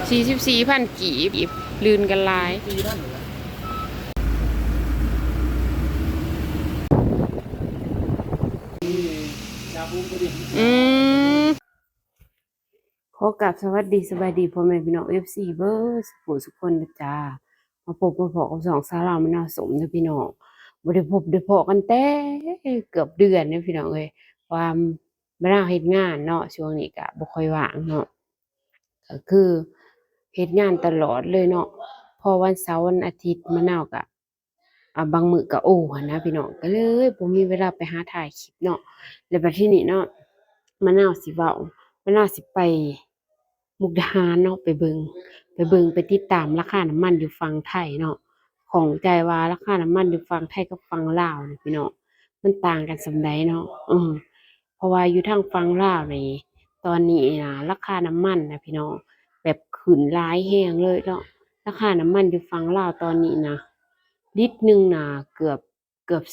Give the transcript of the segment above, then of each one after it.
44,000 กีบลื่นกันหลายอืมขอกราบสวัสดีสบายดีพ่อแม่พี่น้อง FC เบิร์สุขสุขคนนะจ้ามาพบมาพอกับสองสาวลาวมะนาวสมนะพี่น้องบ่ได้พบได้พอกันแต่เกือบเดือนนะพี่น้องเอ้ยความมะนาวเฮ็ดงานเนาะช่วงนี้ก็บ่ค่อยว่างเนาะก็คือเฮ็ดงานตลอดเลยเนาะพอวันเสาร์วันอาทิตย์มะนาวก็บางมื้อก็โอ้หั้นนะพี่น้องก็เลยบ่มีเวลาไปหาถ่ายคลิปเนาะแล้วบัดทีนี้เนาะมะนาวสิเว้ามะนาวสิไปมุกดาหารเนาะไปเบิ่งไปติดตามราคาน้ำมันอยู่ฝั่งไทยเนาะของใจว่าราคาน้ำมันอยู่ฝั่งไทยกับฝั่งลาวนี่พี่น้องมันต่างกันส่ำใดเนาะเพราะว่าอยู่ทางฝั่งลาวนี่ตอนนี้นะราคาน้ำมันนะพี่น้องแบบขึ้นหลายแรงเลยเนาะราคาน้ำมันอยู่ฝั่งลาวตอนนี้นะลิตรหนึ่งนะเกือบ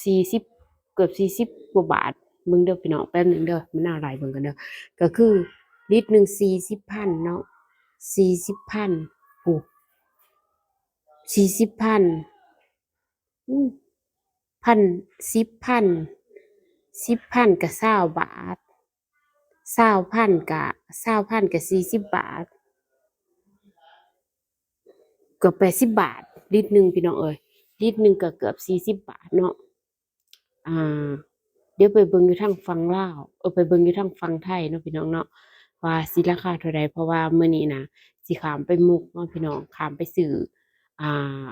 40กว่าบาทเบิ่งเด้อพี่น้องแป๊บหนึงเด้อมันน่าหลายเบิ่งกันเด้อก็คือลิตรหนึ่ง40,000เนาะ40,000โอ้40,000อือพัน10,00010,000ก็20 บาท20,000ก็40 บาทเกือบ80 บาทลิตรหนึ่งพี่น้องเอ้ยลิตรหนึ่งก็เกือบ40 บาทเนาะอ่าเดี๋ยวไปเบิ่งอยู่ทางฝั่งลาวไปเบิ่งอยู่ทางฝั่งไทยเนาะพี่น้องเนาะว่าสิราคาเท่าใดเพราะว่ามื้อนี้น่ะสิข้ามไปมุกเนาะพี่น้องข้ามไปซื้ออ่า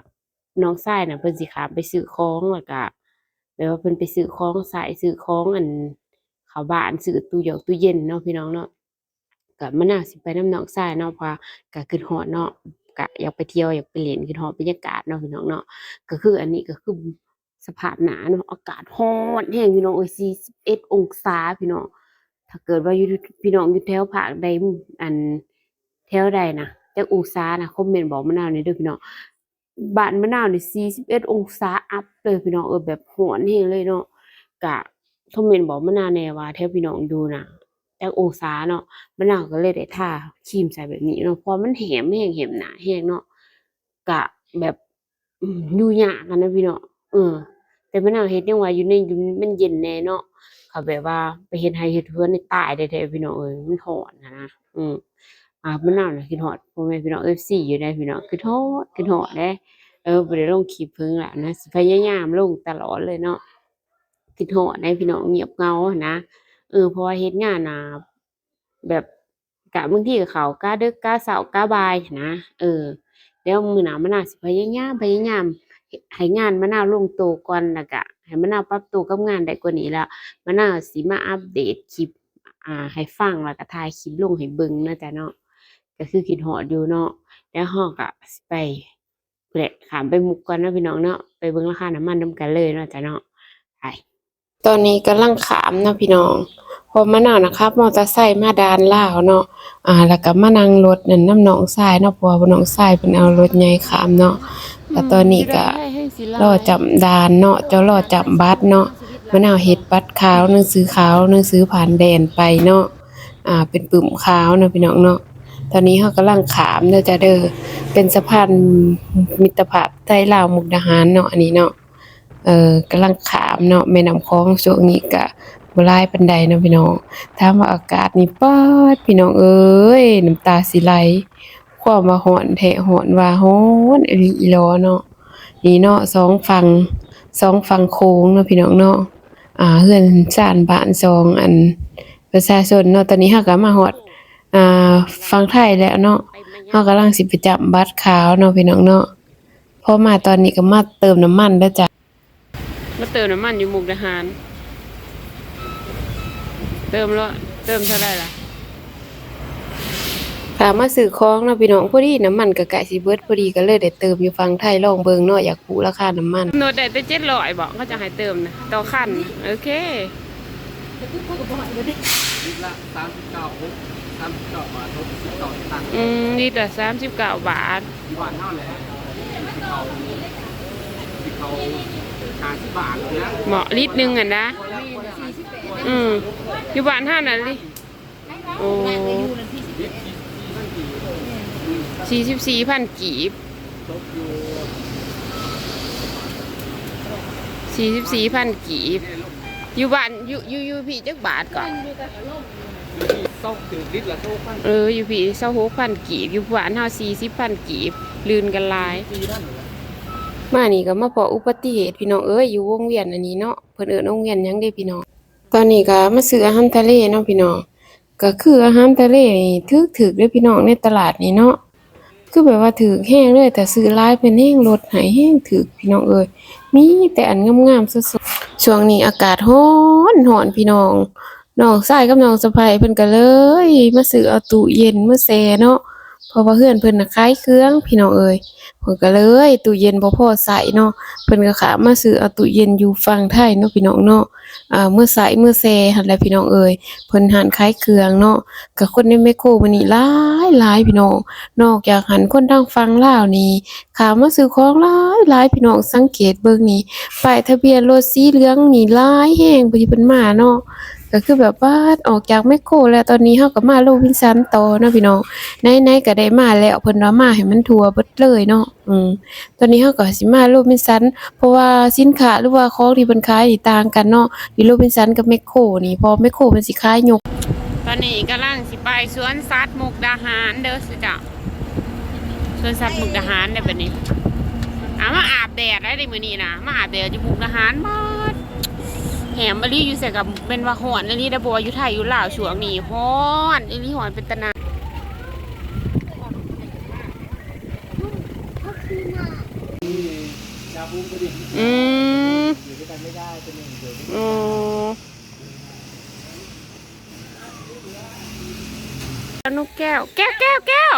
น้องชายน่ะเพิ่นสิข้ามไปซื้อของแล้วก็แบบว่าเพิ่นไปซื้อของสายซื้อของเข้าบ้านซื้อตู้หยอกตู้เย็นเนาะพี่น้องเนาะก็มะนาวสิไปนำน้องชายเนาะเพราะว่าก็คิดฮอดเนาะก็อยากไปเที่ยวอยากไปเล่นคิดฮอดบรรยากาศเนาะพี่น้องเนาะก็คืออันนี้ก็คือ สภาพหนาเนาะอากาศร้อนแรงพี่น้องเอ้ย41องศาพี่น้องถ้าเกิดว่าอยู่พี่น้องอยู่แถวภาคใดอันแถวใดนะจักองศานะคอมเมนต์บอกมะนาวหน่อยเด้อพี่น้องบ้านมะนาวนี่41องศาอัปเลยพี่น้องแบบร้อนแรงเลยเนาะก็คอมเมนต์บอกมะนาวแหน่ว่าแถวพี่น้องอยู่น่ะจักองศาเนาะมะนาวก็เลยได้ทาครีมใส่แบบนี้เนาะเพราะมันแห้งแรงแห้งหน้าแรงเนาะก็แบบอยู่ยากอะนะพี่น้องแต่มะนาวเฮ็ดยังว่าอยู่มันเย็นแหน่เนาะเขาแบบว่าไปเฮ็ดไร่เฮ็ดสวนนี่ตายแท้ๆพี่น้องเอ้ยมันร้อนอะนะมะนาวน่ะคิดฮอดพ่อแม่พี่น้อง FC อยู่เดะพี่น้องคิดฮอดเดะบ่ได้ลงคลิปเพิ่นล่ะนะสิพยายามลงตลอดเลยเนาะคิดฮอดเดะพี่น้องเงียบเหงาหั้นนะเพราะว่าเฮ็ดงานน่ะแบบกะบางทีก็เข้ากะดึกกะเช้ากะบ่ายหั้นนะเดี๋ยวมื้อหน้ามะนาวสิพยายามให้งานมะนาวลงตัวก่อนแล้วก็ให้มะนาวปรับตัวกับงานได้กว่านี้แล้วมะนาวสิมาอัปเดตคลิปให้ฟังแล้วก็ถ่ายคลิปลงให้เบิ่งเนาะจ้ะเนาะก็คือคิดฮอดอยู่เนาะแล้วเราก็สิไปพู้นแหละข้ามไปมุกก่อนเนาะพี่น้องเนาะไปเบิ่งราคาน้ำมันนำกันเลยเนาะจ้ะเนาะไปตอนนี้กำลังข้ามเนาะพี่น้องเพราะมะนาวน่ะขับมอเตอร์ไซค์มาด่านลาวเนาะแล้วก็มานั่งรถนั่นนำน้องชายเนาะเพราะว่าน้องชายเพิ่นเอารถใหญ่ข้ามเนาะก็ตอนนี้ก็รอจับด่านเนาะเจ้ารอจับบัตรเนาะมะนาวเฮ็ดบัตรขาวหนังสือขาวหนังสือผ่านแดนไปเนาะเป็นปึ้มขาวเนาะพี่น้องเนาะตอนนี้เรากำลังข้ามเด้อจ้ะเด้อเป็นสะพานมิตรภาพไทยลาวมุกดาหารเนาะอันนี้เนาะกำลังข้ามเนาะแม่น้ำคลองช่วงนี้ก็บ่หลายปานใดเนาะพี่น้องถามว่าอากาศนี่ป๊าดพี่น้องเอ้ยน้ำตาสิไหลความว่าร้อนแท้ร้อนว่าร้อนอีหลีอีหลอเนาะนี่เนาะสองฝั่งโค้งเนาะพี่น้องเนาะเรือนซ่านบ้านสองอันประชาชนเนาะตอนนี้เราก็มาฮอดอ่าฝั่งไทยแล้วเนาะเรากำลังสิไปจับบัตรขาวเนาะพี่น้องเนาะพอมาตอนนี้ก็มาเติมน้ำมันเด้อจ้ะมาเติมน้ำมันอยู่มุกดาหารเติมเท่าไหร่ล่ะค่ะมาซื้อของเนาะพี่น้องพอดีน้ำมันก็ใกล้สิเบิดพอดีก็เลยได้เติมอยู่ฝั่งไทยลองเบิ่งเนาะอยากรู้ราคาน้ำมันโนดได้แต่700บ่เขาจะให้เติมนะต่อคันโอเคลิตรละ39 บาท39ตังค์ลิตรละ39 บาทที่บ้านเท่าไหร่ที่เขา50 บาทเลยนะเหมาะลิตรนึงอ่ะนะอยู่บ้านเฮาน่ะลิโอ้ 44,000กีบ ตกอยู่ 44,000กีบอยู่บ้านอยู่พี่จักบาทก่อน ตกถึงลิตรละ2,000อยู่พี่26,000กีบอยู่บ้านเฮา40,000กีบลื่นกันหลาย ปีนั่นเหรอ มานี่ก็มาพออุบัติเหตุพี่น้องเอ้ยอยู่วงเวียนอันนี้เนาะเพิ่นเอิ้นวงเวียนหยังเด้พี่น้องตอนนี้ก็มาซื้ออาหารทะเลเนาะพี่น้องก็คืออาหารทะเลนี่ถูกๆเด้อพี่น้องในตลาดนี่เนาะคือแบบว่าถูกแฮงเลยแต่ซื้อหลายเพิ่นแฮงลดให้แฮงถูกพี่น้องเอ้ยมีแต่อันงามๆสดๆช่วงนี้อากาศร้อนพี่น้องน้องชายกับน้องสะใภ้เพิ่นก็เลยมาซื้อเอาตู้เย็นมาแช่เนาะเพราะว่าเฮือนเพิ่นน่ะขายเครื่องพี่น้องเอ้ย เพิ่นก็เลยตู้เย็นบ่พอใช้เนาะเพิ่นก็ขามาซื้อเอาตู้เย็นอยู่ฝั่งไทยเนาะพี่น้องเนาะมื้อใช้มื้อแซ่หั่นแหละพี่น้องเอ้ยเพิ่นร้านขายเครื่องเนาะก็คนในแมคโครมื้อนี้หลายพี่น้องนอกจากหันคนทางฝั่งลาวนี่ขามาซื้อของหลายพี่น้องสังเกตเบิ่งนี่ป้ายทะเบียนรถสีเหลืองนี่หลายแฮงที่เพิ่นมาเนาะก็คือแบบว่าออกจากแมคโครแล้วตอนนี้เฮาก็มาโรบินสันต่อเนาะพี่น้อง ไหนๆก็ได้มาแล้วเพิ่นว่ามาให้มันทั่วเบิดเลยเนาะตอนนี้เฮาก็สิมาโรบินสันเพราะว่าสินค้าหรือว่าของที่เพิ่นขายนี่ต่างกันเนาะที่โรบินสันกับแมคโครนี่เพอแมคโครมันสิขายยกตอนนี้กำลังสิไปสวนสัตว์มุกดาหารเด้อสิจ้ะสวนสัตว์มุกดาหารเด้อบัดนี้มาอาบแดดได้มื้อนี้นะมาอาบแดดอยู่มุกดาหารมาแหมมะลิอยู่ใส่กับเป็นว่าฮ้อนอีหลีเด้อบ่ว่าอยู่ไทยอยู่ลาวช่วงนี้ฮ้อนอีหลีฮ้อนเป็นตะนา ยาบูมก็ดิ อืม อยู่ด้วยกันไม่ได้เป็นหนึ่งเดียว อ๋อนกแก้วแก้วแก้วแก้ว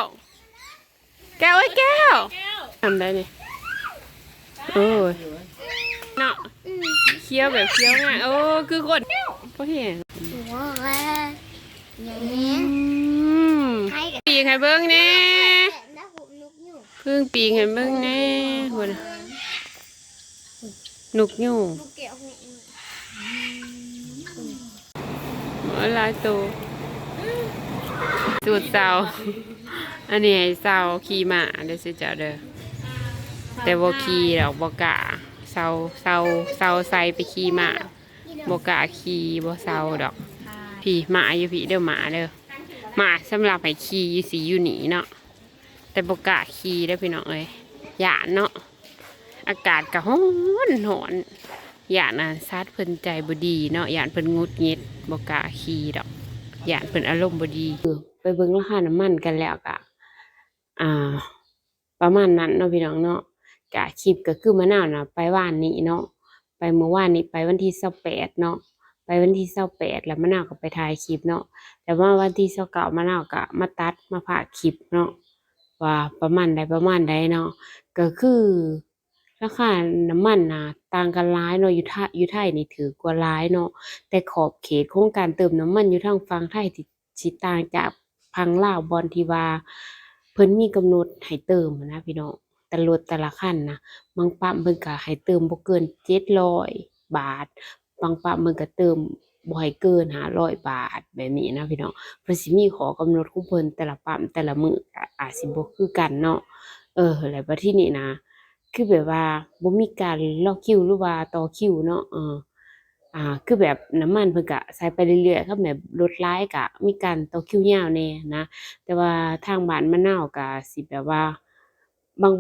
แก้วไอ้แก้วทำได้นี่โอ้ยเนาะเคี้ยวแบบเคี้ยวง่ายโอ้คือคนพ่อเห็น หัวอย่างนี้ ให้กับ ปีกให้เบิ้งแน่ น้าผมนุกอยู่ พึ่งปีกให้เบิ้งแน่หัวน่ะนกยูง นุกเกี่ยวหัว อะไรตัวสูดเสาอันนี้ให้เสาขี่ม้าเดี๋ยวสิเจ้าเด้อแต่บ่ขี่ดอกบ่กล้าเสาใส่ไปขี่ม้าบ่กล้าขี่บ่เสาดอกพี่หมาอยู่พี่เด้อหมาเด้อหมาสำหรับให้ขี่สิอยู่นี่เนาะแต่บ่กล้าขี่เด้อพี่น้องเอ้ยย้านเนาะอากาศก็ร้อนย้านสัตว์เพิ่นใจบ่ดีเนาะย้านเพิ่นหงุดหงิดบ่กล้าขี่ดอกย้านเพิ่นอารมณ์บ่ดีไปเบิ่งราคาน้ำมันกันแล้วก็ประมาณนั้นเนาะพี่น้องเนาะกะคลิปก็คือมะนาวน่ะไปวานนี้เนาะไปเมื่อวานนี้ไปวันที่28เนาะไปวันที่28แล้วมะนาวก็ไปถ่ายคลิปเนาะแต่ว่าวันที่29มะนาวก็มาตัดมาพากย์คลิปเนาะว่าประมาณใดเนาะก็คือราคาน้ำมันน่ะต่างกันหลายเนาะอยู่ไทยนี่ถือกว่าหลายเนาะแต่ขอบเขตของการเติมน้ำมันอยู่ทางฝั่งไทยที่สิต่างจากฝั่งลาวบ่อนที่ว่าเพิ่นมีกำหนดให้เติมอะนะพี่น้องแต่รถแต่ละคันนะบางปั๊มเพิ่นก็ให้เติมบ่เกิน700บาทบางปั๊มเพิ่นก็เติมบ่ให้เกิน500บาทแบบนี้นะพี่น้องเพิ่นสิมีข้อกำหนดของเพิ่นแต่ละปั๊มแต่ละมื้อก็อาจสิบ่คือกันเนาะแล้วบัดทีนี้นะคือแบบว่าบ่มีการรอคิวหรือว่าต่อคิวเนาะคือแบบน้ำมันเพิ่นก็ใส่ไปเรื่อยๆคันแบบรถหลายก็มีการต่อคิวยาวแหน่นะแต่ว่าทางบ้านมะนาวก็สิแบบว่าบาง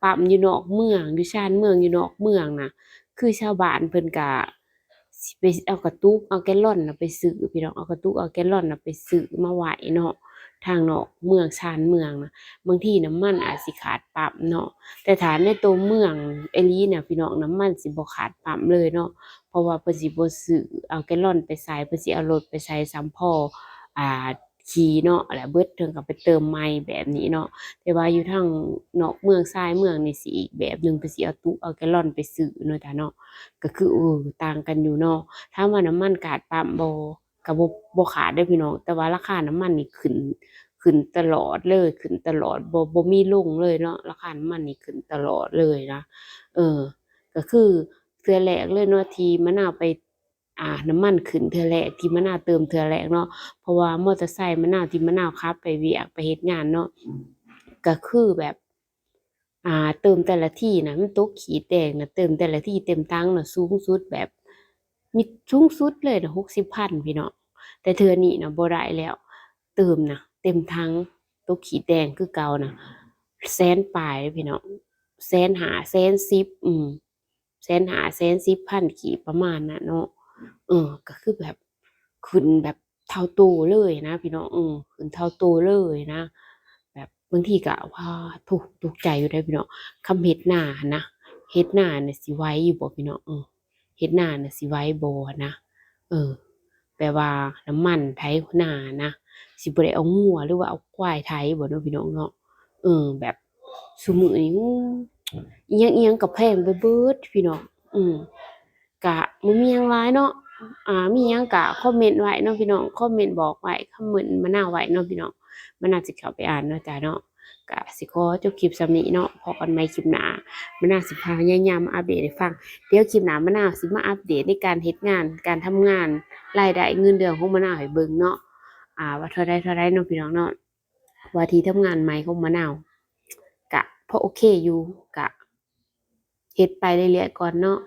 ปั๊มอยู่นอกเมืองอยู่ชานเมืองอยู่นอกเมืองน่ะคือชาวบ้านเพิ่นก็สิไปเอากระตุกเอาแกลลอนน่ะไปซื้อพี่น้องเอากระตุกเอาแกลลอนน่ะไปซื้อมาไว้เนาะทางนอกเมืองชานเมืองน่ะบางทีน้ำมันอาจสิขาดปั๊มเนาะแต่ถ้าในตัวเมืองอีหลีน่ะพี่น้องน้ำมันสิบ่ขาดปั๊มเลยเนาะ เพราะว่าเพิ่นสิบ่ซื้อเอาแกลลอนไปใส่เพิ่นสิเอารถไปใส่ซ้ำพออ่าขี่เนาะแล้วเบิดเทิงก็ไปเติมใหม่แบบนี้เนาะแต่ว่าอยู่ทางนอกเมืองชายเมืองนี่สิอีกแบบหนึ่งเพิ่นสิเอาตุเอาแกลลอนไปซื้อเนาะจ้ะเนาะก็คือต่างกันอยู่เนาะถามว่าน้ำมันขาดปั๊มบ่ก็บ่ขาดเด้อพี่น้องแต่ว่าราคาน้ำมันนี่ขึ้นตลอดเลยขึ้นตลอดบ่มีลงเลยเนาะราคาน้ำมันนี่ขึ้นตลอดเลยนะเออก็คือ เทื่อแรกเลยเนาะที่มะนาวไปน้ำมันขึ้นเทื่อแรกที่มะนาวเติมเทื่อแรกเนาะเพราะว่ามอเตอร์ไซค์มะนาวที่มะนาวขับไปเวียกไปเฮ็ดงานเนาะ ก็คือแบบ เติมแต่ละที่นะมันตกขีดแดงนะเติมแต่ละที่เต็มตังค์นะสูงสุดแบบมีสูงสุดเลยนะ60,000พี่น้องแต่เทื่อนี้นะบ่ได้แล้ว เติมนะเต็มทั้งตกขีดแดงคือเก่านะแสนปลายเลยพี่น้องแสนหาแสนสิบแสนหาแสนสิบพันขีดประมาณน่ะเนาะก็คือแบบขึ้นแบบเท่าตัวเลยนะพี่น้องขึ้นเท่าตัวเลยนะ แบบบางทีก็ว่าทุกข์ใจอยู่ได้อพี่น้องคำเฮ็ดนาหั้นนะเฮ็ดนาน่ะสิไหวอยู่บ่พี่น้องเฮ็ดนาน่ะสิไหวบ่นะเออแปลว่าน้ำมันไถนานะสิบ่ได้เอางัวหรือว่าเอาควายไถบ่เนาะพี่น้องเนาะแบบซุมื้อนี้อิหยังก็แพงไปเบิดพี่น้องก็บ่มีหยังหลายเนาะมีหยังก็คอมเมนต์ไว้เนาะพี่น้องคอมเมนต์บอกไว้คอมเมนต์มะนาวไว้เนาะพี่น้องมะนาวสิเข้าไปอ่านเนาะจ้ะเนาะก็สิขอจบคลิปส่ำนี้เนาะพอกันใหม่คลิปหน้ามะนาวสิพยายามมาอัปเดตให้ฟังเดี๋ยวคลิปหน้ามะนาวสิมาอัปเดตในการเฮ็ดงานการทำงานรายได้เงินเดือนของมะนาวให้เบิ่งเนาะว่าเท่าใดเนาะพี่น้องเนาะว่าที่ทำงานใหม่ของมะนาวก็พอโอเคอยู่ก็เฮ็ดไปเรื่อยๆก่อนเนาะ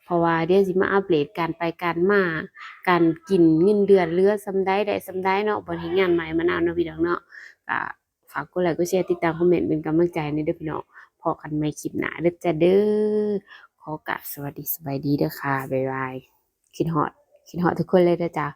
เพราะว่าเดี๋ยวสิมาอัปเดตการไปการมาการกินเงินเดือนเหลือส่ำใดได้ส่ำใดเนาะบ่เฮ็ดงานใหม่มานานเนาะพี่น้องเนาะก็ฝากกดไลค์กดแชร์ติดตามคอมเมนต์เป็นกำลังใจให้เด้อพี่น้องพบกันใหม่คลิปหน้าเด้อจ้ะเด้อขอกราบสวัสดีสบายดีเด้อค่ะบ๊ายบายคิดฮอดทุกคนเลยเด้อจ้ะ